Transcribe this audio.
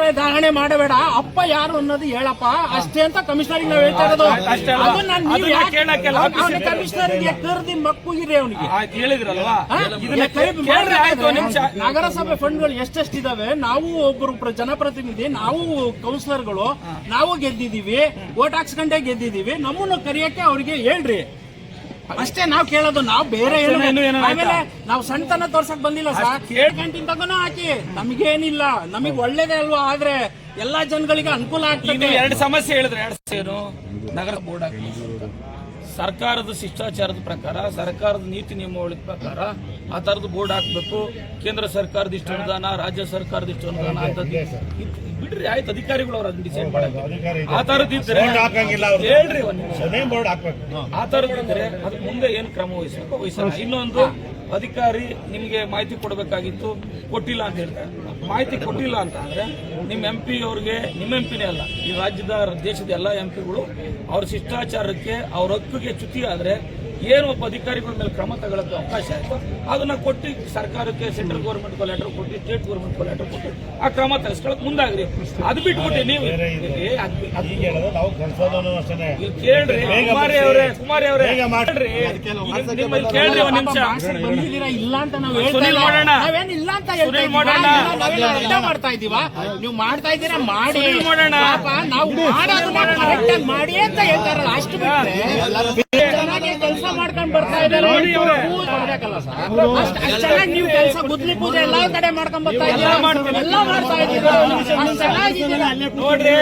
ಅಭಿಪ್ರಾಯ ಧಾರಣೆ ಮಾಡಬೇಡ, ಅಪ್ಪ ಯಾರು ಅನ್ನೋದು ಹೇಳಪ್ಪ ಅಷ್ಟೇ ಅಂತ ಕಮಿಷನರ್ ನಾವು ಹೇಳ್ತಾ ಇರೋದು. ಅದು ನಾನು ಕಮಿಷನರ್ಗೆ ಕರ್ದಿ ಮಕ್ಕುಗಿದೆ ಅವನಿಗೆ ಹೇಳಿದ್ರಲ್ವಾ. ನಗರಸಭೆ ಫಂಡ್ಗಳು ಎಷ್ಟೆಷ್ಟಿದಾವೆ, ನಾವು ಒಬ್ಬರು ಜನಪ್ರತಿನಿಧಿ, ನಾವು ಕೌನ್ಸಿಲರ್ಗಳು, ನಾವು ಗೆದ್ದಿದೀವಿ, ವೋಟ್ ಹಾಕ್ಸ್ಕೊಂಡೇ ಗೆದ್ದಿದೀವಿ, ನಮ್ಮನ್ನು ಕರೆಯಕ್ಕೆ ಅವ್ರಿಗೆ ಹೇಳ್ರಿ ಅಷ್ಟೇ ನಾವು ಕೇಳೋದು. ನಾವು ಬೇರೆ ಆಮೇಲೆ ನಾವು ಸಣ್ಣತನ ತೋರ್ಸಕ್ ಬಂದಿಲ್ಲ ಸರ್. 7 ಗಂಟೆ ತನಕ ಹಾಕಿ ನಮಗೇನಿಲ್ಲ, ನಮಗ್ ಒಳ್ಳೇದೇ ಅಲ್ವಾ. ಆದ್ರೆ ಎಲ್ಲಾ ಜನಗಳಿಗೆ ಅನುಕೂಲ ಆಗ್ತದೆ. 2 ಸಮಸ್ಯೆ ಹೇಳಿದ್ರೆ 2 ಏನು ನಗರ ಬೋರ್ಡ್ ಹಾಕಿ ಸರ್ಕಾರದ ಶಿಷ್ಟಾಚಾರದ ಪ್ರಕಾರ, ಸರ್ಕಾರದ ನೀತಿ ನಿಯಮಾವಳಿ ಪ್ರಕಾರ ಆ ತರದ ಬೋರ್ಡ್ ಹಾಕ್ಬೇಕು. ಕೇಂದ್ರ ಸರ್ಕಾರದ ಇಷ್ಟು ಅನುದಾನ, ರಾಜ್ಯ ಸರ್ಕಾರದ ಇಷ್ಟು ಅನುದಾನ ಅಂತ ಬಿಡ್ರಿ, ಆಯ್ತು ಅಧಿಕಾರಿಗಳು ಅವ್ರು ಅದನ್ನ ಡಿಸೈಡ್ ಮಾಡಬೇಕು. ಆ ತರದಿದ್ರೆ ಹೇಳ್ರಿ ಆ ತರದಿದ್ರೆ ಅದಕ್ಕೆ ಮುಂದೆ ಏನ್ ಕ್ರಮ ವಹಿಸಬೇಕು ವಹಿಸಲ್ಲ. ಇನ್ನೊಂದು ಅಧಿಕಾರಿ ನಿಮ್ಗೆ ಮಾಹಿತಿ ಕೊಡಬೇಕಾಗಿತ್ತು, ಕೊಟ್ಟಿಲ್ಲ ಅಂತ ಹೇಳ್ತಾರೆ. ಮಾಹಿತಿ ಕೊಟ್ಟಿಲ್ಲ ಅಂತ ಅಂದ್ರೆ ನಿಮ್ಮ MP ಅವ್ರಿಗೆ, ನಿಮ್ಮ MPನೇ ಅಲ್ಲ, ಈ ರಾಜ್ಯದ ದೇಶದ ಎಲ್ಲ MPಗಳು ಅವ್ರ ಶಿಷ್ಟಾಚಾರಕ್ಕೆ, ಅವ್ರ ಹಕ್ಕಿಗೆ ಚ್ಯುತಿ ಆದ್ರೆ ಏನು ಒಬ್ಬ ಅಧಿಕಾರಿಗಳ ಮೇಲೆ ಕ್ರಮ ತಗೊಳ್ಳೋಕೆ ಅವಕಾಶ ಆಯ್ತು, ಅದನ್ನ ಕೊಟ್ಟು ಸರ್ಕಾರಕ್ಕೆ, ಸೆಂಟ್ರಲ್ ಗೌರ್ಮೆಂಟ್ಗೂ ಲೆಟರ್ ಕೊಟ್ಟು, ಸ್ಟೇಟ್ ಗೌರ್ಮೆಂಟ್ಗೂ ಲೆಟರ್ ಕೊಟ್ಟು ಆ ಕ್ರಮ ತರಿಸ್ಕೊಳಕ್ ಮುಂದಾಗ್ರಿ. ಅದು ಬಿಟ್ಬಿಟ್ಟು ನೀವು ಕೇಳ್ರಿ ಕುಮಾರಿ ಅವರೇ ಕೇಳ್ರಿ ಒಂದ್ ನಿಮಿಷ. ಇಲ್ಲ ಅಂತ ನಾವು ನಾವೇನಿಲ್ಲ ಅಂತ ಮಾಡ್ತಾ ಇದೀವ, ನೀವು ಮಾಡ್ತಾ ಇದ್ದೀರಾ ಮಾಡಿ, ನಾವು ಮಾಡೋದನ್ನ ಕರೆಕ್ಟ್ ಆಗಿ ಮಾಡಿ ಅಂತ ಹೇಳ್ತಾರಲ್ಲ, ಅಷ್ಟು ಬಿಟ್ಟರೆ ಚೆನ್ನಾಗಿ ಕೆಲಸ ಮಾಡ್ಕೊಂಡು ಬರ್ತಾ ಇದ್ದಾರೆ. ಚೆನ್ನಾಗಿ ನೀವು ಕೆಲಸ ಗುದ್ಲಿ ಪೂಜೆ ಎಲ್ಲಾ ಕಡೆ ಮಾಡ್ಕೊಂಡ್ ಬರ್ತಾ ಇದ್ದೀರಾ, ಎಲ್ಲ ಮಾಡ್ತಾ ಇದ್ದೀರಾ, ಚೆನ್ನಾಗಿದ್ದೀರಾ ನೋಡ್ರಿ.